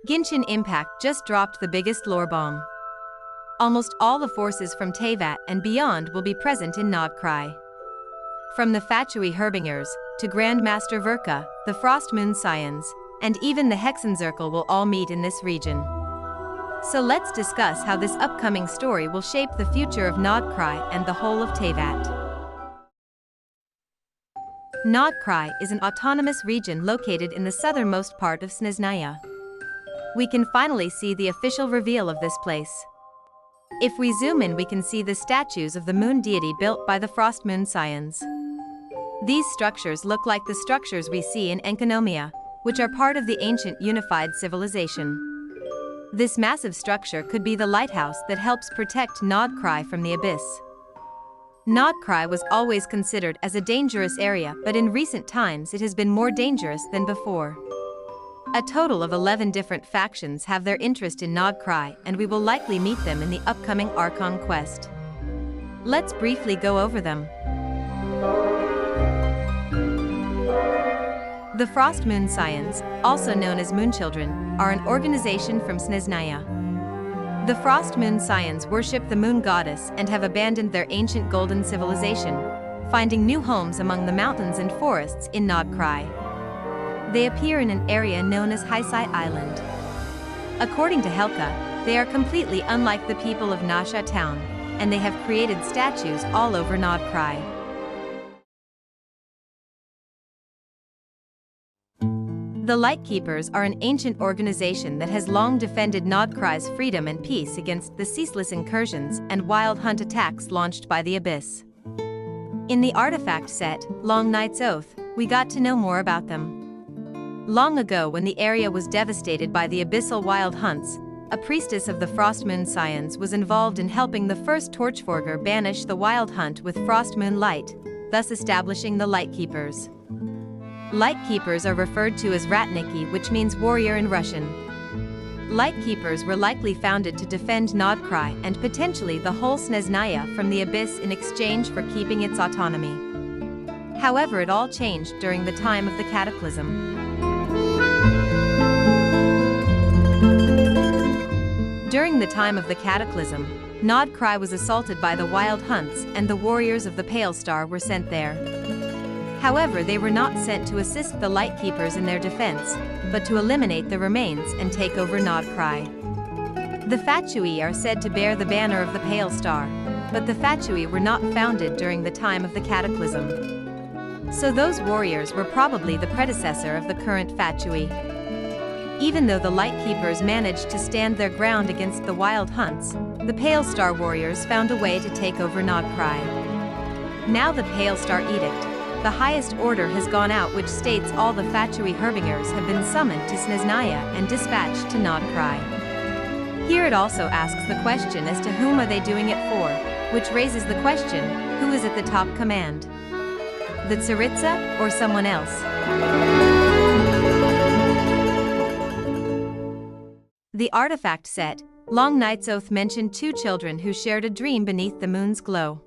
Genshin Impact just dropped the biggest lore bomb. Almost all the forces from Teyvat and beyond will be present in Nod-Krai. From the Fatui Harbingers, to Grandmaster Verka, the Frostmoon Scions, and even the Hexenzirkel will all meet in this region. So let's discuss how this upcoming story will shape the future of Nod-Krai and the whole of Teyvat. Nod-Krai is an autonomous region located in the southernmost part of Snezhnaya. We can finally see the official reveal of this place. If we zoom in, we can see the statues of the moon deity built by the Frostmoon Scions. These structures look like the structures we see in Enkanomiya, which are part of the ancient unified civilization. This massive structure could be the lighthouse that helps protect Nod-Krai from the abyss. Nod-Krai was always considered as a dangerous area, but in recent times it has been more dangerous than before. A total of 11 different factions have their interest in Nod-Krai, and we will likely meet them in the upcoming Archon quest. Let's briefly go over them. The Frostmoon Scions, also known as Moonchildren, are an organization from Snezhnaya. The Frostmoon Scions worship the moon goddess and have abandoned their ancient golden civilization, finding new homes among the mountains and forests in Nod-Krai. They appear in an area known as Heisai Island. According to Helka, they are completely unlike the people of Nasha town, and they have created statues all over Nod-Krai. The Lightkeepers are an ancient organization that has long defended Nod-Krai's freedom and peace against the ceaseless incursions and wild hunt attacks launched by the Abyss. In the artifact set, Long Night's Oath, we got to know more about them. Long ago, when the area was devastated by the abyssal wild hunts, a priestess of the Frostmoon Scions was involved in helping the first Torchforger banish the wild hunt with Frostmoon Light, thus establishing the Lightkeepers. Lightkeepers are referred to as Ratniki, which means warrior in Russian. Lightkeepers were likely founded to defend Nod-Krai and potentially the whole Snezhnaya from the abyss in exchange for keeping its autonomy. However, it all changed during the time of the Cataclysm. During the time of the Cataclysm, Nod-Krai was assaulted by the wild hunts and the warriors of the Pale Star were sent there. However, they were not sent to assist the Lightkeepers in their defense, but to eliminate the remains and take over Nod-Krai. The Fatui are said to bear the banner of the Pale Star, but the Fatui were not founded during the time of the Cataclysm. So those warriors were probably the predecessor of the current Fatui. Even though the Lightkeepers managed to stand their ground against the wild hunts, the Pale Star warriors found a way to take over Nod-Krai. Now the Pale Star Edict, the highest order, has gone out, which states all the Fatui Harbingers have been summoned to Snezhnaya and dispatched to Nod-Krai. Here it also asks the question as to whom are they doing it for, which raises the question, who is at the top command? The Tsaritsa or someone else? The artifact set, Long Night's Oath, mentioned two children who shared a dream beneath the moon's glow.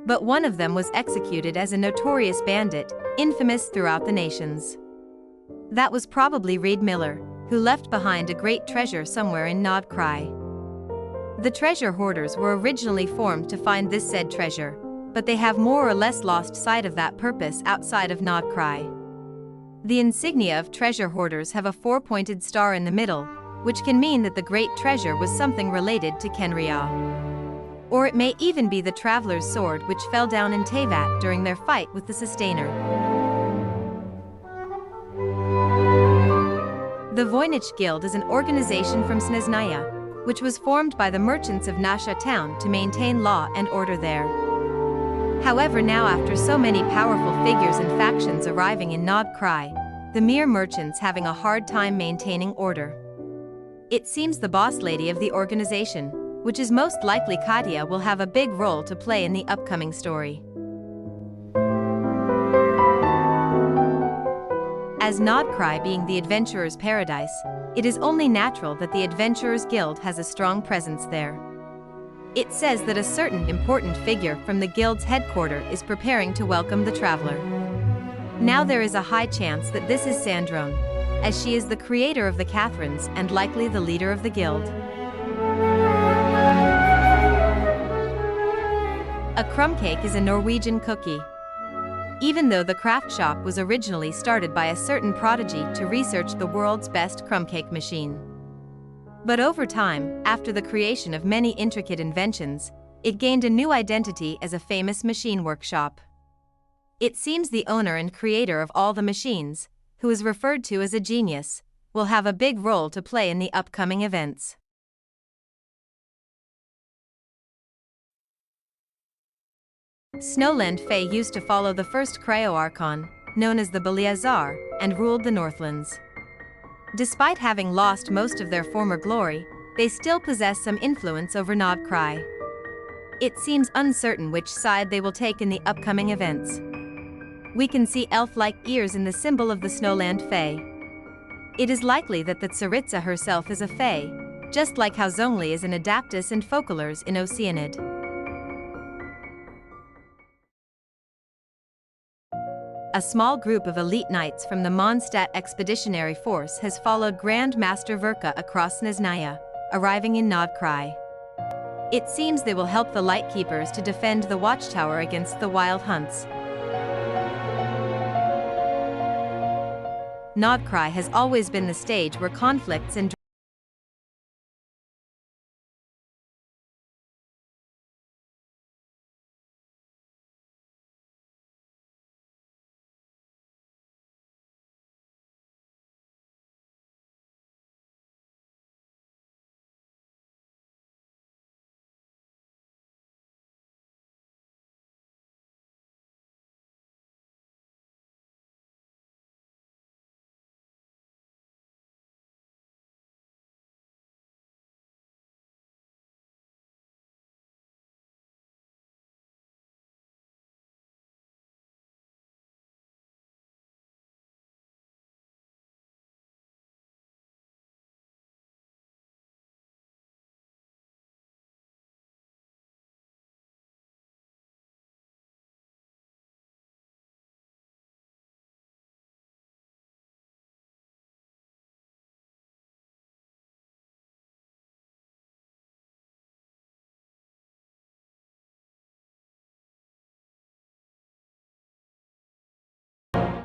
But one of them was executed as a notorious bandit, infamous throughout the nations. That was probably Reed Miller, who left behind a great treasure somewhere in Nod-Krai. The treasure hoarders were originally formed to find this said treasure, but they have more or less lost sight of that purpose outside of Nod-Krai. The insignia of treasure hoarders have a four-pointed star in the middle, which can mean that the great treasure was something related to Kenria. Or it may even be the Traveler's Sword which fell down in Teyvat during their fight with the Sustainer. The Voynich Guild is an organization from Snezhnaya, which was formed by the merchants of Nasha town to maintain law and order there. However, now after so many powerful figures and factions arriving in Nod-Krai, the mere merchants having a hard time maintaining order. It seems the boss lady of the organization, which is most likely Katya, will have a big role to play in the upcoming story. As Nod-Krai being the adventurer's paradise, it is only natural that the Adventurers Guild has a strong presence there. It says that a certain important figure from the guild's headquarters is preparing to welcome the traveler. Now there is a high chance that this is Sandrone, as she is the creator of the Catherines and likely the leader of the guild. A Krumkake is a Norwegian cookie. Even though the Craftshop was originally started by a certain prodigy to research the world's best Krumkake machine. But over time, after the creation of many intricate inventions, it gained a new identity as a famous machine workshop. It seems the owner and creator of all the machines, who is referred to as a genius, will have a big role to play in the upcoming events. Snowland Fae used to follow the first Cryo-Archon, known as the Beliazar, and ruled the Northlands. Despite having lost most of their former glory, they still possess some influence over Nod-Krai. It seems uncertain which side they will take in the upcoming events. We can see elf-like ears in the symbol of the Snowland Fae. It is likely that the Tsaritsa herself is a Fae, just like how Zhongli is an Adaptus and Focolars in Oceanid. A small group of elite knights from the Mondstadt Expeditionary Force has followed Grand Master Verka across Snezhnaya, arriving in Nod-Krai. It seems they will help the Lightkeepers to defend the watchtower against the wild hunts. Nod-Krai has always been the stage where conflicts and